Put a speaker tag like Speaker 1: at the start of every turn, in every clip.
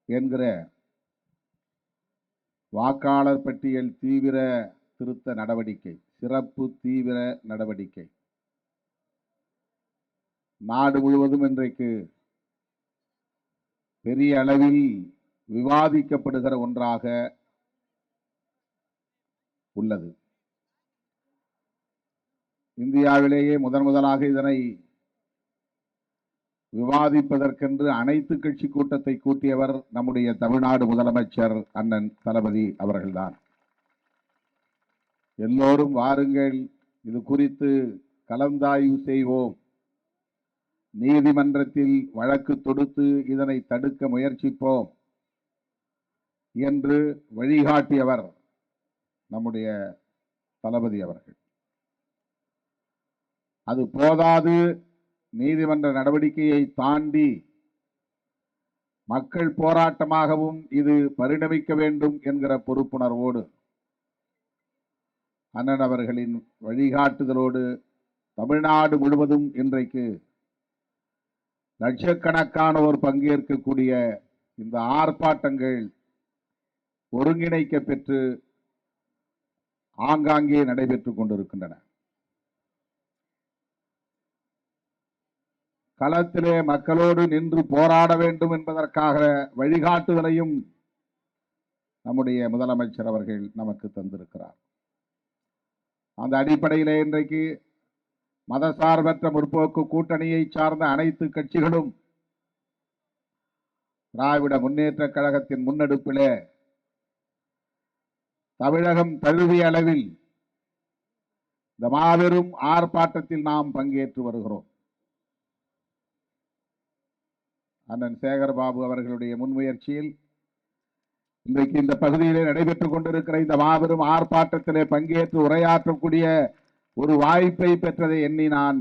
Speaker 1: என்கிற வாக்காளர் பட்டியல் தீவிர திருத்த நடவடிக்கை, சிறப்பு தீவிர நடவடிக்கை நாடு முழுவதும் இன்றைக்கு பெரிய அளவில் விவாதிக்கப்படுகிற ஒன்றாக உள்ளது. இந்தியாவிலேயே முதலாக இதனை விவாதிப்பதற்கென்று அனைத்து கட்சி கூட்டத்தை கூட்டியவர் நம்முடைய தமிழ்நாடு முதலமைச்சர் அண்ணன் தளபதி அவர்கள்தான். எல்லோரும் வாருங்கள், இது குறித்து கலந்தாய்வு செய்வோம், நீதிமன்றத்தில் வழக்கு தொடுத்து இதனை தடுக்க முயற்சிப்போம் என்று வழிகாட்டியவர் நம்முடைய தளபதி அவர்கள். அது போதாது, நீதிமன்ற நடவடிக்கையை தாண்டி மக்கள் போராட்டமாகவும் இது பரிணமிக்க வேண்டும் என்கிற பொறுப்புணர்வோடு அண்ணன் அவர்களின் வழிகாட்டுதலோடு தமிழ்நாடு முழுவதும் இன்றைக்கு லட்சக்கணக்கானோர் பங்கேற்கக்கூடிய இந்த ஆர்ப்பாட்டங்கள் ஒருங்கிணைக்க பெற்று ஆங்காங்கே நடைபெற்றுக் கொண்டிருக்கின்றன. களத்திலே மக்களோடு நின்று போராட வேண்டும் என்பதற்காக வழிகாட்டுதலையும் நம்முடைய முதலமைச்சர் அவர்கள் நமக்கு தந்திருக்கிறார். அந்த அடிப்படையிலே இன்றைக்கு மதசார்பற்ற முற்போக்கு கூட்டணியை சார்ந்த அனைத்து கட்சிகளும் திராவிட முன்னேற்ற கழகத்தின் முன்னெடுப்பிலே தமிழகம் தழுவிய அளவில் இந்த மாபெரும் ஆர்ப்பாட்டத்தில் நாம் பங்கேற்று வருகிறோம். அண்ணன் சேகர்பாபு அவர்களுடைய முன்முயற்சியில் இன்றைக்கு இந்த பகுதியிலே நடைபெற்றுக் கொண்டிருக்கிற இந்த மாபெரும் ஆர்ப்பாட்டத்திலே பங்கேற்று உரையாற்றக்கூடிய ஒரு வாய்ப்பை பெற்றதை எண்ணி நான்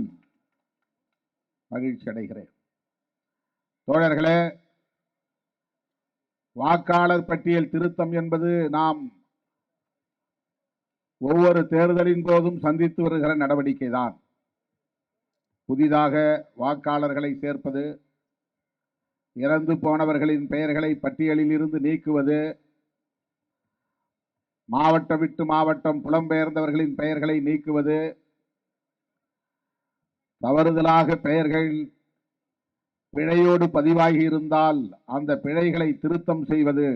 Speaker 1: மகிழ்ச்சி அடைகிறேன். தோழர்களே, வாக்காளர் பட்டியல் திருத்தம் என்பது நாம் ஒவ்வொரு தேர்தலின் போதும் சந்தித்து வருகிற நடவடிக்கை தான். புதிதாக வாக்காளர்களை சேர்ப்பது, இறந்து போனவர்களின் பெயர்களை பட்டியலில் இருந்து நீக்குவது, மாவட்டம் விட்டு மாவட்டம் புலம்பெயர்ந்தவர்களின் பெயர்களை நீக்குவது, தவறுதலாக பெயர்கள் பிழையோடு பதிவாகி இருந்தால் அந்த பிழைகளை திருத்தம் செய்வது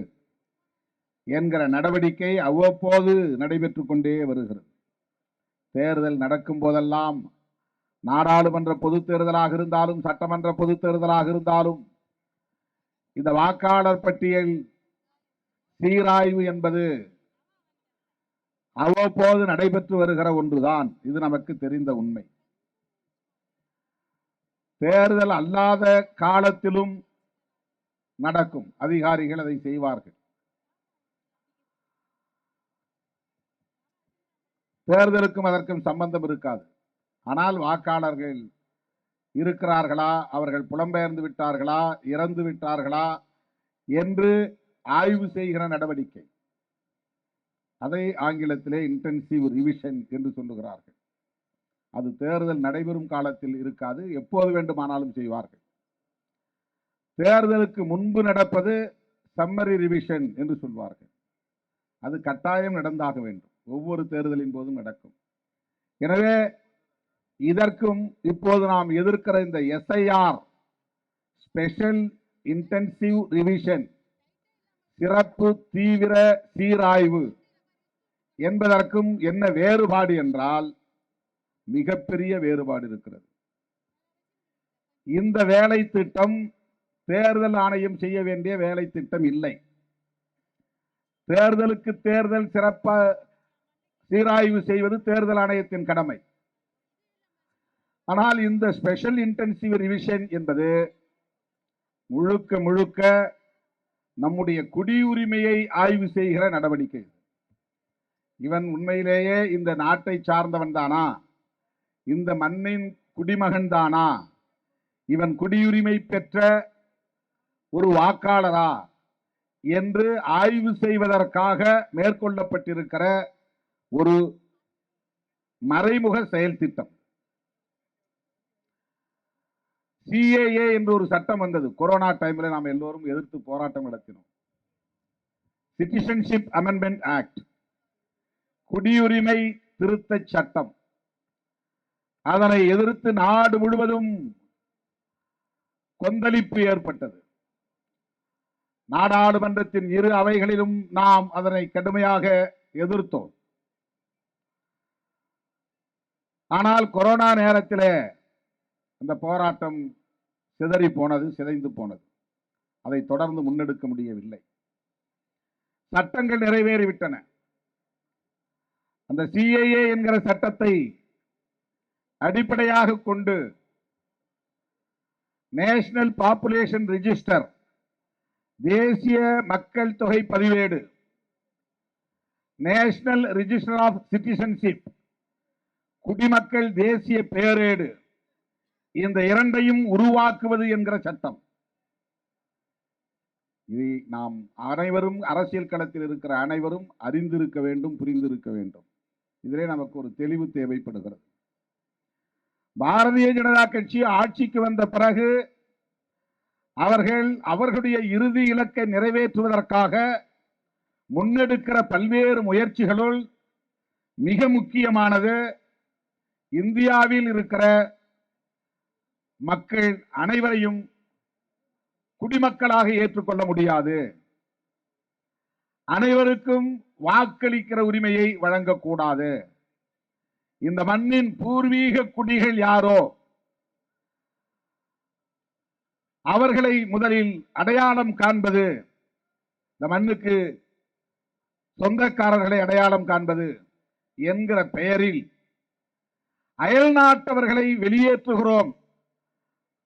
Speaker 1: என்கிற நடவடிக்கை அவ்வப்போது நடைபெற்றுக் கொண்டே வருகிறது. தேர்தல் நடக்கும் போதெல்லாம், நாடாளுமன்ற பொதுத் தேர்தலாக இருந்தாலும் சட்டமன்ற பொதுத் தேர்தலாக இருந்தாலும், இந்த வாக்காளர் பட்டியல் சீராய்வு என்பது அவ்வப்போது நடைபெற்று வருகிற ஒன்றுதான். இது நமக்கு தெரிந்த உண்மை. தேர்தல் அல்லாத காலத்திலும் நடக்கும். அதிகாரிகள் அதை செய்வார்கள். தேர்தலுக்கும் அதற்கும் சம்பந்தம் இருக்காது. ஆனால் வாக்காளர்கள் இருக்கிறார்களா, அவர்கள் புலம்பெயர்ந்து விட்டார்களா, இறந்து விட்டார்களா என்று ஆய்வு செய்கிற நடவடிக்கை, அதை ஆங்கிலத்திலே இன்டென்சிவ் ரிவிஷன் என்று சொல்லுகிறார்கள். அது தேர்தல் நடைபெறும் காலத்தில் இருக்காது, எப்போது வேண்டுமானாலும் செய்வார்கள். தேர்தலுக்கு முன்பு நடப்பது சம்மரி ரிவிஷன் என்று சொல்வார்கள். அது கட்டாயம் நடந்தாக வேண்டும், ஒவ்வொரு தேர்தலின் போதும் நடக்கும். எனவே இதற்கும் இப்போது நாம் எதிர்க்கிற இந்த SIR, ஸ்பெஷல் இன்டென்சிவ் ரிவிஷன், சிறப்பு தீவிர சீராய்வு என்பதற்கும் என்ன வேறுபாடு என்றால், மிகப்பெரிய வேறுபாடு இருக்கிறது. இந்த வேலை திட்டம் தேர்தல் ஆணையம் செய்ய வேண்டிய வேலை திட்டம் இல்லை. தேர்தலுக்கு தேர்தல் சிறப்பாக சீராய்வு செய்வது தேர்தல் ஆணையத்தின் கடமை. ஆனால் இந்த ஸ்பெஷல் இன்டென்சிவ் ரிவிஷன் என்பது முழுக்க முழுக்க நம்முடைய குடியுரிமையை ஆய்வு செய்கிற நடவடிக்கை. இவன் உண்மையிலேயே இந்த நாட்டை சார்ந்தவன் தானா, இந்த மண்ணின் குடிமகன் தானா, இவன் குடியுரிமை பெற்ற ஒரு வாக்காளரா என்று ஆய்வு செய்வதற்காக மேற்கொள்ளப்பட்டிருக்கிற ஒரு மறைமுக செயல் திட்டம். சிஏஏ என்று ஒரு சட்டம் வந்தது. கொரோனா டைம்ல நாம் எல்லோரும் எதிர்த்து போராட்டம் நடத்தினோம். சிட்டிசன்ஷிப் அமெண்ட்மெண்ட் ஆக்ட், குடியுரிமை திருத்த சட்டம். அதனை எதிர்த்து நாடு முழுவதும் கொந்தளிப்பு ஏற்பட்டது. நாடாளுமன்றத்தின் இரு அவைகளிலும் நாம் அதனை கடுமையாக எதிர்த்தோம். ஆனால் கொரோனா நேரத்தில் அந்த போராட்டம் சிதறி போனது, சிதைந்து போனது. அதை தொடர்ந்து முன்னெடுக்க முடியவில்லை. சட்டங்கள் நிறைவேறிவிட்டன. அந்த சிஏஏ என்கிற சட்டத்தை அடிப்படையாக கொண்டு நேஷனல் பாப்புலேஷன் ரெஜிஸ்டர், தேசிய மக்கள் தொகை பதிவேடு, நேஷனல் ரெஜிஸ்டர் ஆஃப் சிட்டிசன்ஷிப், குடிமக்கள் தேசிய பேரேடு, இந்த இரண்டையும் உருவாக்குவது என்கிற சட்டம். இதை நாம் அனைவரும், அரசியல் களத்தில் இருக்கிற அனைவரும் அறிந்திருக்க வேண்டும், புரிந்திருக்க வேண்டும். இதிலே நமக்கு ஒரு தெளிவு தேவைப்படுகிறது. பாரதிய ஜனதா கட்சி ஆட்சிக்கு வந்த பிறகு அவர்களுடைய இறுதி இலக்கை நிறைவேற்றுவதற்காக முன்னெடுக்கிற பல்வேறு முயற்சிகளுள் மிக முக்கியமானது, இந்தியாவில் இருக்கிற மக்கள் அனைவரையும் குடிமக்களாக ஏற்றுக்கொள்ள முடியாது, அனைவருக்கும் வாக்களிக்கிற உரிமையை வழங்கக்கூடாது. இந்த மண்ணின் பூர்வீக குடிகள் யாரோ அவர்களை முதலில் அடையாளம் காண்பது, இந்த மண்ணுக்கு சொந்தக்காரர்களை அடையாளம் காண்பது என்கிற பெயரில் அயல் நாட்டவர்களை வெளியேற்றுகிறோம்.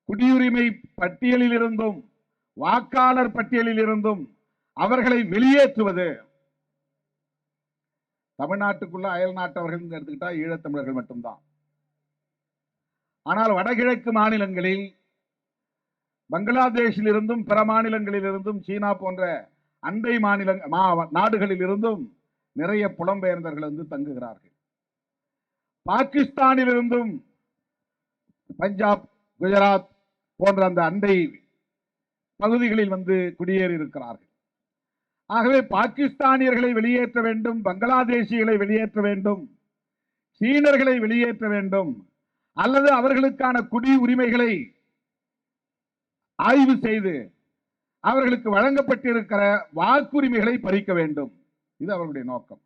Speaker 1: குடியுரிமை பட்டியலில் இருந்தும் வாக்காளர் பட்டியலில் இருந்தும் அவர்களை வெளியேற்றுவது. தமிழ்நாட்டுக்குள்ள அயல் நாட்டவர்கள் எடுத்துக்கிட்டா ஈழத்தமிழர்கள் மட்டும்தான். ஆனால் வடகிழக்கு மாநிலங்களில், பங்களாதேஷில் இருந்தும் பிற மாநிலங்களில் இருந்தும், சீனா போன்ற அண்டை நாடுகளில் இருந்தும் நிறைய புலம்பெயர்ந்தவர்கள் வந்து தங்குகிறார்கள். பாகிஸ்தானில் இருந்தும், பஞ்சாப், குஜராத் போன்ற அந்த அண்டை பகுதிகளில் வந்து குடியேறி இருக்கிறார்கள். ஆகவே பாகிஸ்தானியர்களை வெளியேற்ற வேண்டும், பங்களாதேசிகளை வெளியேற்ற வேண்டும், சீனர்களை வெளியேற்ற வேண்டும், அல்லது அவர்களுக்கான குடி உரிமைகளை ஆய்வு செய்து அவர்களுக்கு வழங்கப்பட்டிருக்கிற வாக்குரிமைகளை பறிக்க வேண்டும். இது அவர்களுடைய நோக்கம்.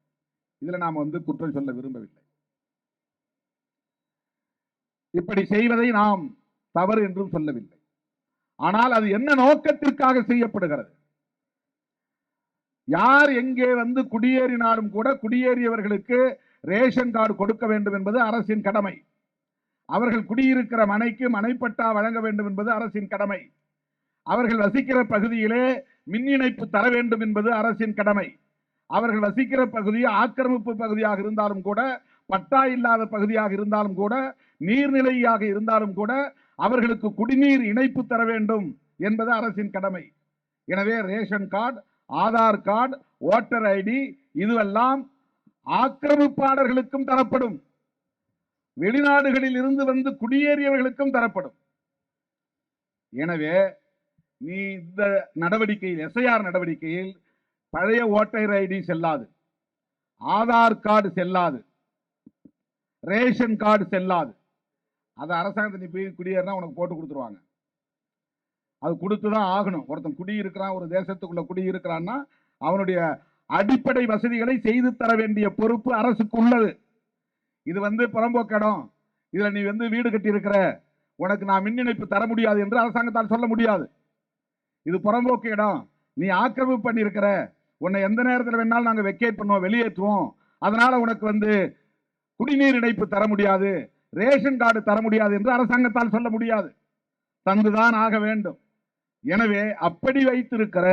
Speaker 1: இதுல நாம் வந்து குற்றம் சொல்ல விரும்பவில்லை. இப்படி செய்வதை நாம் தவறு என்றும் சொல்லவில்லை. ஆனால் அது என்ன நோக்கத்திற்காக செய்யப்படுகிறது? யார் எங்கே வந்து குடியேறினாலும் கூட குடியேறியவர்களுக்கு ரேஷன் கார்டு கொடுக்க வேண்டும் என்பது அரசின் கடமை. அவர்கள் குடியிருக்கிற மனைக்கு மனைப்பட்டா வழங்க வேண்டும் என்பது அரசின் கடமை. அவர்கள் வசிக்கிற பகுதியிலே மின் இணைப்பு தர வேண்டும் என்பது அரசின் கடமை. அவர்கள் வசிக்கிற பகுதி ஆக்கிரமிப்பு பகுதியாக இருந்தாலும் கூட, பட்டா இல்லாத பகுதியாக இருந்தாலும் கூட, நீர்நிலையாக இருந்தாலும் கூட அவர்களுக்கு குடிநீர் இணைப்பு தர வேண்டும் என்பது அரசின் கடமை. எனவே ration card, Aadhaar card, voter ID இதுவெல்லாம் ஆக்கிரமிப்பாளர்களுக்கும் தரப்படும், வெளிநாடுகளில் இருந்து வந்து குடியேறியவர்களுக்கும் தரப்படும். எனவே நீ இந்த நடவடிக்கையில், எஸ்ஐஆர் நடவடிக்கையில் பழைய ஓட்டர் ஐடி செல்லாது, ஆதார் கார்டு செல்லாது, ரேஷன் கார்டு செல்லாது. அது அரசாங்கத்தை நீ போய் குடியேறினா உனக்கு போட்டு கொடுத்துருவாங்க. அது கொடுத்துதான் ஆகணும். ஒருத்தன் குடியிருக்கிறான், ஒரு தேசத்துக்குள்ள குடியிருக்கிறான்னா அவனுடைய அடிப்படை வசதிகளை செய்து தர வேண்டிய பொறுப்பு அரசுக்கு உள்ளது. இது வந்து புறம்போக்கு இடம், இதுல நீ வந்து வீடு கட்டி இருக்கிற, உனக்கு நான் மின் இணைப்பு தர முடியாது என்று அரசாங்கத்தால் சொல்ல முடியாது. இது புறம்போக்கு இடம், நீ ஆக்கிரமிப்பு பண்ணி இருக்கிற, உன்னை எந்த நேரத்தில் வேணாலும் நாங்கள் வெக்கேட் பண்ணுவோம், வெளியேற்றுவோம், அதனால உனக்கு வந்து குடிநீர் இணைப்பு தர முடியாது, ரேஷன் கார்டு தர முடியாது என்று அரசாங்கத்தால் சொல்ல முடியாது. தந்துதான் ஆக வேண்டும். எனவே அப்படி வைத்திருக்கிற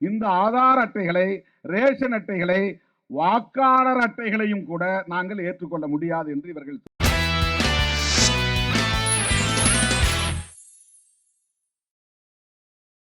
Speaker 1: இந்த ஆதார் அட்டைகளை, ரேஷன் அட்டைகளை, வாக்காளர் அட்டைகளையும் கூட நாங்கள் ஏற்றுக்கொள்ள முடியாது என்று இவர்கள்